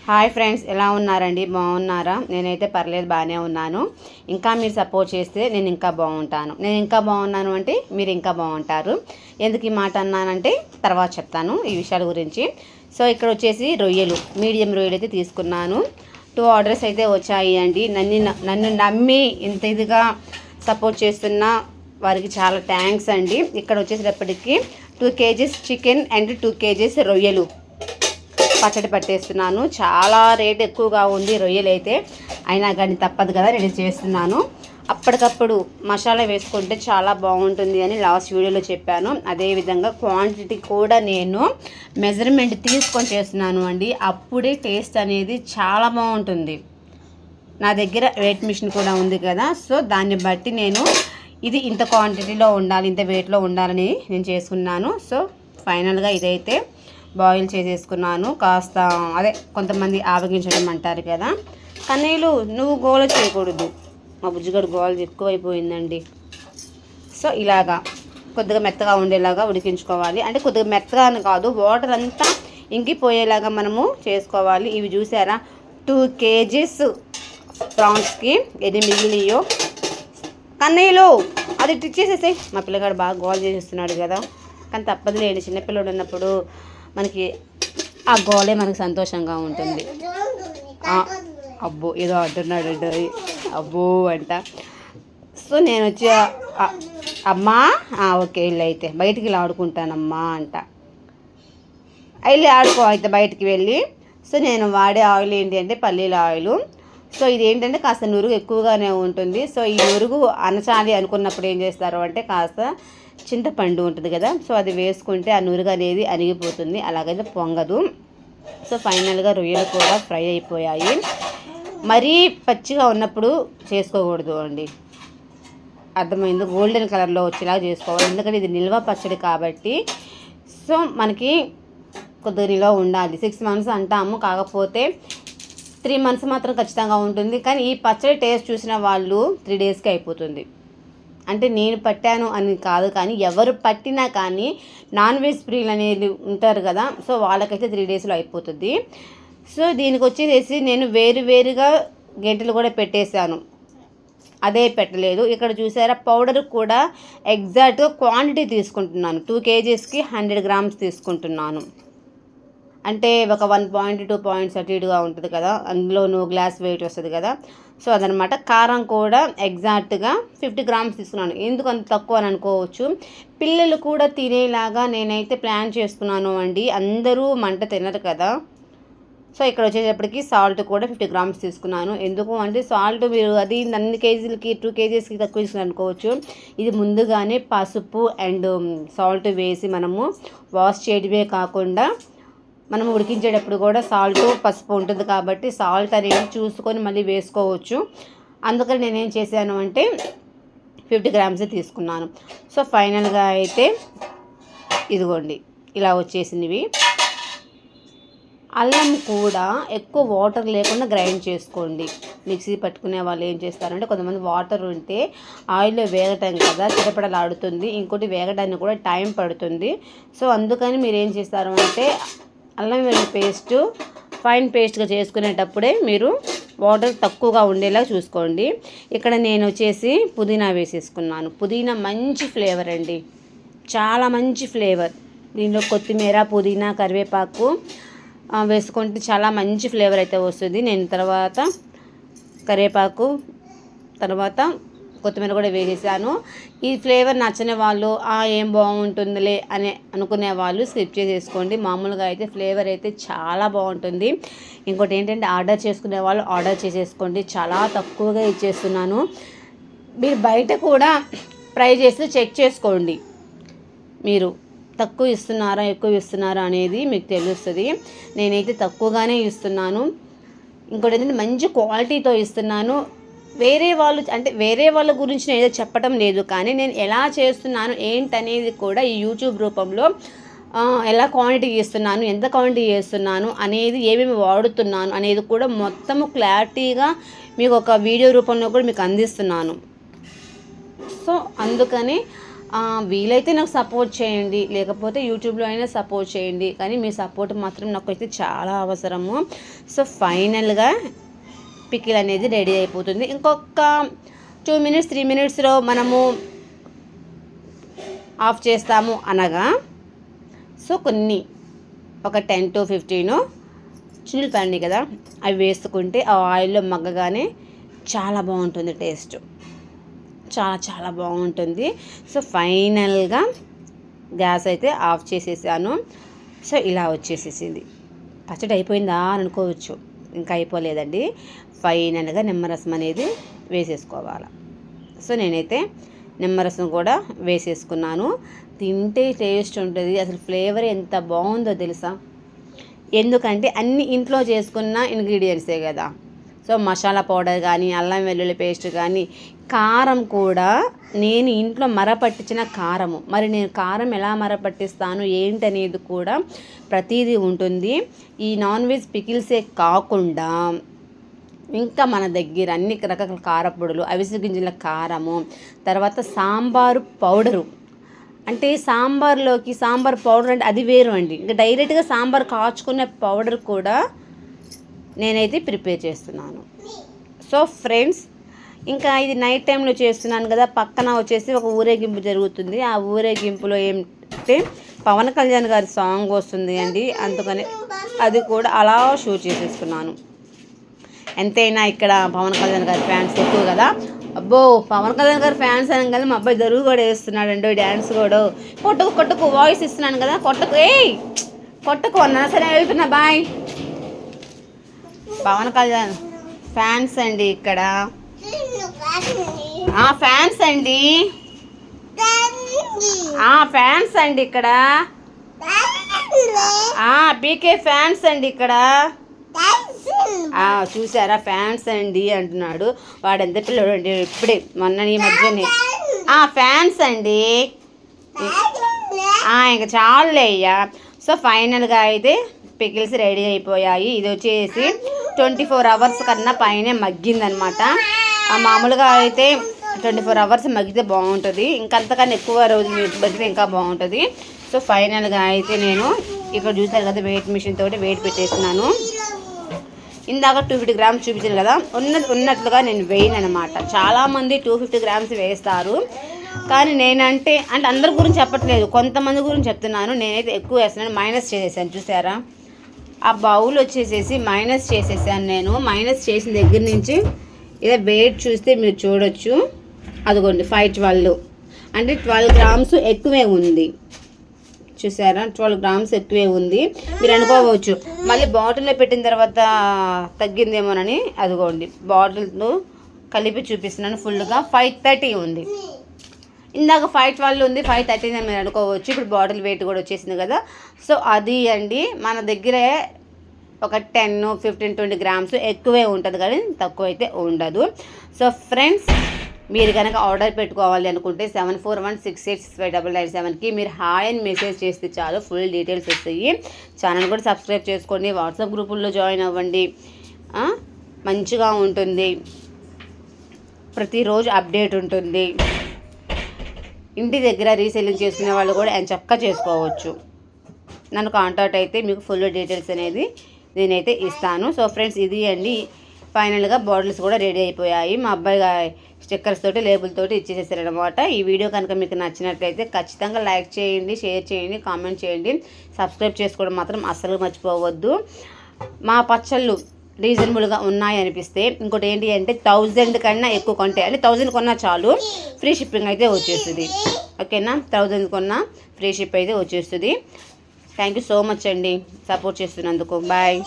Hi friends, ఎలా ఉన్నారండి? బాగున్నారా? నేనైతే పర్లేదు, బాగానే ఉన్నాను. ఇంకా మీరు సపోర్ట్ చేస్తే నేను ఇంకా బాగుంటాను. నేను ఇంకా బాగున్నాను అంటే మీరు ఇంకా బాగుంటారు. ఎందుకు ఈ మాట అన్నానంటే తర్వాత చెప్తాను ఈ విషయాల గురించి. సో ఇక్కడ వచ్చేసి రొయ్యలు, మీడియం రొయ్యలు అయితే తీసుకున్నాను. 2 ఆర్డర్స్ అయితే వచ్చాయి అండి. నన్ను నమ్మి ఇంత ఇదిగా సపోర్ట్ చేస్తున్న వారికి చాలా థ్యాంక్స్ అండి. ఇక్కడ వచ్చేసేటప్పటికి 2 kgs చికెన్ అండ్ 2 kgs రొయ్యలు పచ్చడి పట్టేస్తున్నాను. చాలా రేట్ ఎక్కువగా ఉంది రొయ్యలు అయితే, అయినా కానీ తప్పదు కదా, నేను చేస్తున్నాను. అప్పటికప్పుడు మసాలా వేసుకుంటే చాలా బాగుంటుంది అని లాస్ట్ వీడియోలో చెప్పాను. అదేవిధంగా క్వాంటిటీ కూడా నేను మెజర్మెంట్ తీసుకొని చేస్తున్నాను అండి. అప్పుడే టేస్ట్ అనేది చాలా బాగుంటుంది. నా దగ్గర వెయిట్ మిషన్ కూడా ఉంది కదా, సో దాన్ని బట్టి నేను ఇది ఇంత క్వాంటిటీలో ఉండాలి, ఇంత వెయిట్లో ఉండాలని నేను చేసుకున్నాను. సో ఫైనల్గా ఇదైతే బాయిల్ చేసేసుకున్నాను. కాస్త అదే కొంతమంది ఆవగించడం అంటారు కదా, కన్నీళ్ళు నువ్వు గోల చేయకూడదు, మా బుజ్జిగడు గోల ఎక్కువైపోయిందండి. సో ఇలాగా కొద్దిగా మెత్తగా ఉండేలాగా ఉడికించుకోవాలి. అంటే కొద్దిగా మెత్తగా అని కాదు, వాటర్ అంతా ఇంకిపోయేలాగా మనము చేసుకోవాలి. ఇవి చూసారా, 2 kgs ప్రాన్స్కి ఎన్ని మిగిలినాయో. కన్నీళ్ళు అది టిచ్చేసేసాయి. మా పిల్లగాడు బాగా గోల్ చేసేస్తున్నాడు కదా, కానీ తప్పదులేండి, చిన్నపిల్లడు ఉన్నప్పుడు మనకి ఆ గోలే మనకు సంతోషంగా ఉంటుంది. అబ్బో ఏదో అంటున్నాడు అబ్బో అంట. సో నేను వచ్చి అమ్మా ఓకే వెళ్ళి అయితే బయటికి వెళ్ళి ఆడుకుంటానమ్మా అంట. వెళ్ళి ఆడుకో అయితే బయటికి వెళ్ళి. సో నేను వాడే ఆయిల్ ఏంటి అంటే పల్లీల ఆయిల్. సో ఇది ఏంటంటే కాస్త నురుగు ఎక్కువగానే ఉంటుంది. సో ఈ నురుగు అనచాలి అనుకున్నప్పుడు ఏం చేస్తారు అంటే కాస్త చింతపండు ఉంటుంది కదా, సో అది వేసుకుంటే ఆ నురుగు అనేది అరిగిపోతుంది, అలాగైతే పొంగదు. సో ఫైనల్గా రొయ్యలు కూడా ఫ్రై అయిపోయాయి. మరీ పచ్చిగా ఉన్నప్పుడు చేసుకోకూడదు అండి, అర్థమైంది. గోల్డెన్ కలర్లో వచ్చేలా చేసుకోవాలి, ఎందుకంటే ఇది నిల్వ పచ్చడి కాబట్టి. సో మనకి కొద్దిగా నిల్వ ఉండాలి. 6 months అంటాము, కాకపోతే 3 months మాత్రం ఖచ్చితంగా ఉంటుంది. కానీ ఈ పచ్చడి టేస్ట్ చూసిన వాళ్ళు 3 daysకి అయిపోతుంది. అంటే నేను పట్టాను అని కాదు, కానీ ఎవరు పట్టినా కానీ నాన్ వెజ్ ప్రియులు అనేది ఉంటారు కదా, సో వాళ్ళకైతే 3 daysలో అయిపోతుంది. సో దీనికి వచ్చేసి నేను వేరుగా గంటలు కూడా పెట్టేశాను, అదే పెట్టలేదు. ఇక్కడ చూసారా, పౌడర్ కూడా ఎగ్జాక్ట్గా క్వాంటిటీ తీసుకుంటున్నాను. 2 kgsకి 100 grams తీసుకుంటున్నాను. అంటే ఒక 1.2 points అటు ఇటుగా ఉంటుంది కదా, అందులో గ్లాస్ వెయిట్ వస్తుంది కదా, సో అదనమాట. కారం కూడా ఎగ్జాక్ట్గా 50 grams తీసుకున్నాను. ఎందుకు అంత తక్కువ అని అనుకోవచ్చు, పిల్లలు కూడా తినేలాగా నేనైతే ప్లాన్ చేసుకున్నాను అండి. అందరూ మంట తినరు కదా. సో ఇక్కడ వచ్చేటప్పటికి సాల్ట్ కూడా 50 grams తీసుకున్నాను. ఎందుకు అంటే సాల్ట్ మీరు అది అన్ని కేజీలకి 2 kgsకి తక్కువ తీసుకుని అనుకోవచ్చు. ఇది ముందుగానే పసుపు అండ్ సాల్ట్ వేసి మనము వాష్ చేయడమే కాకుండా మనం ఉడికించేటప్పుడు కూడా సాల్ట్ పసుపు ఉంటుంది కాబట్టి సాల్ట్ అనేది చూసుకొని మళ్ళీ వేసుకోవచ్చు. అందుకని నేనేం చేశాను అంటే 50 grams తీసుకున్నాను. సో ఫైనల్గా అయితే ఇదిగోండి ఇలా వచ్చేసినవి. అల్లం కూడా ఎక్కువ వాటర్ లేకుండా గ్రైండ్ చేసుకోండి. మిక్సీ పట్టుకునే వాళ్ళు ఏం చేస్తారంటే, కొంతమంది వాటర్ ఉంటే ఆయిల్లో వేగటం కదా చిటపటలాడుతుంది, ఇంకోటి వేగడానికి కూడా టైం పడుతుంది. సో అందుకని మీరు ఏం చేస్తారు అంటే అల్లం వెల్లుల్లి పేస్ట్ ఫైన్ పేస్ట్గా చేసుకునేటప్పుడే మీరు వాటర్ తక్కువగా ఉండేలా చూసుకోండి. ఇక్కడ నేను వచ్చేసి పుదీనా వేసేసుకున్నాను. పుదీనా మంచి ఫ్లేవర్ అండి, చాలా మంచి ఫ్లేవర్. దీనిలో కొత్తిమీర, పుదీనా, కరివేపాకు వేసుకుంటే చాలా మంచి ఫ్లేవర్ అయితే వస్తుంది. నేను తర్వాత కరివేపాకు తర్వాత కొత్తిమీర కూడా వేసేసాను. ఈ ఫ్లేవర్ నచ్చని వాళ్ళు ఏం బాగుంటుందిలే అని అనుకునే వాళ్ళు స్కిప్ చేసేసుకోండి. మామూలుగా అయితే ఫ్లేవర్ అయితే చాలా బాగుంటుంది. ఇంకోటి ఏంటంటే ఆర్డర్ చేసుకునే వాళ్ళు ఆర్డర్ చేసేసుకోండి, చాలా తక్కువగా ఇచ్చేస్తున్నాను. మీరు బయట కూడా ట్రై చేసి చెక్ చేసుకోండి, మీరు తక్కువ ఇస్తున్నారా ఎక్కువ ఇస్తున్నారా అనేది మీకు తెలుస్తుంది. నేనైతే తక్కువగానే ఇస్తున్నాను. ఇంకోటి ఏంటంటే మంచి క్వాలిటీతో ఇస్తున్నాను. వేరే వాళ్ళ గురించి నేను ఏదో చెప్పడం లేదు, కానీ నేను ఎలా చేస్తున్నాను ఏంటనేది కూడా ఈ యూట్యూబ్ రూపంలో ఎలా క్వాంటిటీ చేస్తున్నాను, ఎంత క్వాంటిటీ చేస్తున్నాను అనేది, ఏమేమి వాడుతున్నాను అనేది కూడా మొత్తము క్లారిటీగా మీకు ఒక వీడియో రూపంలో కూడా మీకు అందిస్తున్నాను. సో అందుకని వీలైతే నాకు సపోర్ట్ చేయండి, లేకపోతే యూట్యూబ్లో అయినా సపోర్ట్ చేయండి, కానీ మీ సపోర్ట్ మాత్రం నాకైతే చాలా అవసరము. సో ఫైనల్గా పికిల్ అనేది రెడీ అయిపోతుంది. ఇంకొక 2 minutes 3 minutesలో మనము ఆఫ్ చేస్తాము అనగా, సో కొన్ని ఒక 10 to 15 చిల్లులు పండి కదా, అవి వేసుకుంటే ఆ ఆయిల్లో మగ్గగానే చాలా బాగుంటుంది టేస్ట్, చాలా చాలా బాగుంటుంది. సో ఫైనల్గా గ్యాస్ అయితే ఆఫ్ చేసేసాను. సో ఇలా వచ్చేసేసింది. పచ్చడి అయిపోయిందా అని అనుకోవచ్చు, ఇంకా అయిపోలేదండి. ఫైనల్గా నిమ్మరసం అనేది వేసేసుకోవాలి. సో నేనైతే నిమ్మరసం కూడా వేసేసుకున్నాను. తింటే టేస్ట్ ఉంటుంది, అసలు ఫ్లేవర్ ఎంత బాగుందో తెలుసా. ఎందుకంటే అన్ని ఇంట్లో చేసుకున్న ఇంగ్రీడియంట్సే కదా. సో మసాలా పౌడర్ కానీ, అల్లం వెల్లుల్లి పేస్ట్ కానీ, కారం కూడా నేను ఇంట్లో మరపట్టించిన కారము. మరి నేను కారం ఎలా మరపట్టిస్తాను ఏంటనేది కూడా ప్రతిదీ ఉంటుంది. ఈ నాన్ వెజ్ పికిల్సే కాకుండా ఇంకా మన దగ్గర అన్ని రకాల కారపొడులు, అవిసె గింజల కారము, తర్వాత సాంబారు పౌడరు, అంటే సాంబార్లోకి సాంబార్ పౌడర్ అంటే అది వేరు అండి. ఇంకా డైరెక్ట్గా సాంబార్ కాచుకునే పౌడర్ కూడా నేనైతే ప్రిపేర్ చేస్తున్నాను. సో ఫ్రెండ్స్, ఇంకా ఇది నైట్ టైంలో చేస్తున్నాను కదా, పక్కన వచ్చేసి ఒక ఊరేగింపు జరుగుతుంది. ఆ ఊరేగింపులో ఏంటంటే పవన్ కళ్యాణ్ గారి సాంగ్ వస్తుంది అండి, అందుకని అది కూడా అలా షూట్ చేసేసుకున్నాను. ఎంతైనా ఇక్కడ పవన్ కళ్యాణ్ గారి ఫ్యాన్స్ ఎక్కువ కదా. అబ్బో, పవన్ కళ్యాణ్ గారి ఫ్యాన్స్ అని కదా మా అబ్బాయి దరువు కూడా వేస్తున్నాడు అండి, డ్యాన్స్ కూడా. కొట్టుకు కొట్టుకు వాయిస్ ఇస్తున్నాను కదా, కొట్టకు కొట్టుకు అన్నా. సరే వెళ్తున్నా, బాయ్. పవన్ కళ్యాణ్ ఫ్యాన్స్ అండి ఇక్కడ, ఫ్యాన్స్ అండి, ఫ్యాన్స్ అండి ఇక్కడ, పీకే ఫ్యాన్స్ అండి ఇక్కడ. చూసారా, ఫ్యాన్స్ అండి అంటున్నాడు వాడు. ఎంత పిల్లడు అండి, ఇప్పుడే మొన్న ఈ మధ్యనే. ఫ్యాన్స్ అండి, ఇంకా చాలులే అయ్యా. సో ఫైనల్గా అయితే పికిల్స్ రెడీ అయిపోయాయి. ఇది వచ్చేసి 24 hours కన్నా పైనే మగ్గిందనమాట. మామూలుగా అయితే 24 hours మగ్గితే బాగుంటుంది, ఇంకంతకన్నా ఎక్కువ రోజులు మగ్గితే ఇంకా బాగుంటుంది. సో ఫైనల్గా అయితే నేను ఇక్కడ చూసారు కదా, వెయిట్ మిషన్ తోటి వెయిట్ పెట్టేస్తున్నాను. ఇందాక 250 grams చూపించాను కదా, ఉన్నట్లుగా నేను వేయను అనమాట. చాలామంది 250 grams వేస్తారు, కానీ నేనంటే అందరి గురించి చెప్పట్లేదు, కొంతమంది గురించి చెప్తున్నాను. నేనైతే ఎక్కువ వేస్తున్నాను, మైనస్ చేసేసాను. చూసారా, ఆ బౌల్ వచ్చేసేసి మైనస్ చేసేసాను నేను. మైనస్ చేసిన దగ్గర నుంచి ఇదే వెయిట్ చూస్తే మీరు చూడొచ్చు, అదిగోండి 512, అంటే 12 grams ఎక్కువే ఉంది. చూసారా, 12 grams ఎక్కువే ఉంది. మీరు అనుకోవచ్చు మళ్ళీ బాటిల్లో పెట్టిన తర్వాత తగ్గిందేమోనని. అదిగోండి బాటిల్తో కలిపి చూపిస్తున్నాను. ఫుల్గా 530 ఉంది. ఇందాక 512 ఉంది, 530 అని మీరు అనుకోవచ్చు. ఇప్పుడు బాటిల్ వెయిట్ కూడా వచ్చేసింది కదా. సో అది అండి, మన దగ్గరే ఒక 10, 15, 20 grams ఎక్కువే ఉంటుంది, కానీ తక్కువ అయితే ఉండదు. సో ఫ్రెండ్స్, మీరు కనుక ఆర్డర్ పెట్టుకోవాలి అనుకుంటే 7416865997కి మీరు హాయ్ అని మెసేజ్ చేస్తే చాలు, ఫుల్ డీటెయిల్స్ వస్తాయి. ఛానల్ కూడా సబ్స్క్రైబ్ చేసుకోండి, వాట్సాప్ గ్రూపుల్లో జాయిన్ అవ్వండి, మంచిగా ఉంటుంది. ప్రతిరోజు అప్డేట్ ఉంటుంది. ఇంటి దగ్గర రీసెల్లింగ్ చేసుకునే వాళ్ళు కూడా చక్కగా చేసుకోవచ్చు. నన్ను కాంటాక్ట్ అయితే మీకు ఫుల్ డీటెయిల్స్ అనేది నేనైతే ఇస్తాను. సో ఫ్రెండ్స్, ఇది అండి ఫైనల్గా బాటిల్స్ కూడా రెడీ అయిపోయాయి. మా అబ్బాయి స్టిక్కర్స్ తోటి లేబుల్ తోటి ఇచ్చేసేసారనమాట. ఈ వీడియో కనుక మీకు నచ్చినట్లయితే ఖచ్చితంగా లైక్ చేయండి, షేర్ చేయండి, కామెంట్ చేయండి, సబ్స్క్రైబ్ చేసుకోవడం మాత్రం అస్సలు మర్చిపోవద్దు. మా పచ్చళ్ళు రీజనబుల్గా ఉన్నాయి అనిపిస్తే, ఇంకోటి ఏంటి అంటే 1000 కన్నా ఎక్కువ కొంటే, అంటే 1000 కొన్నా చాలు ఫ్రీ షిప్పింగ్ అయితే వచ్చేస్తుంది. ఓకేనా, 1000 కొన్నా ఫ్రీ షిప్ అయితే వచ్చేస్తుంది. థ్యాంక్ యూ సో మచ్ అండి సపోర్ట్ చేస్తున్నందుకు. బాయ్.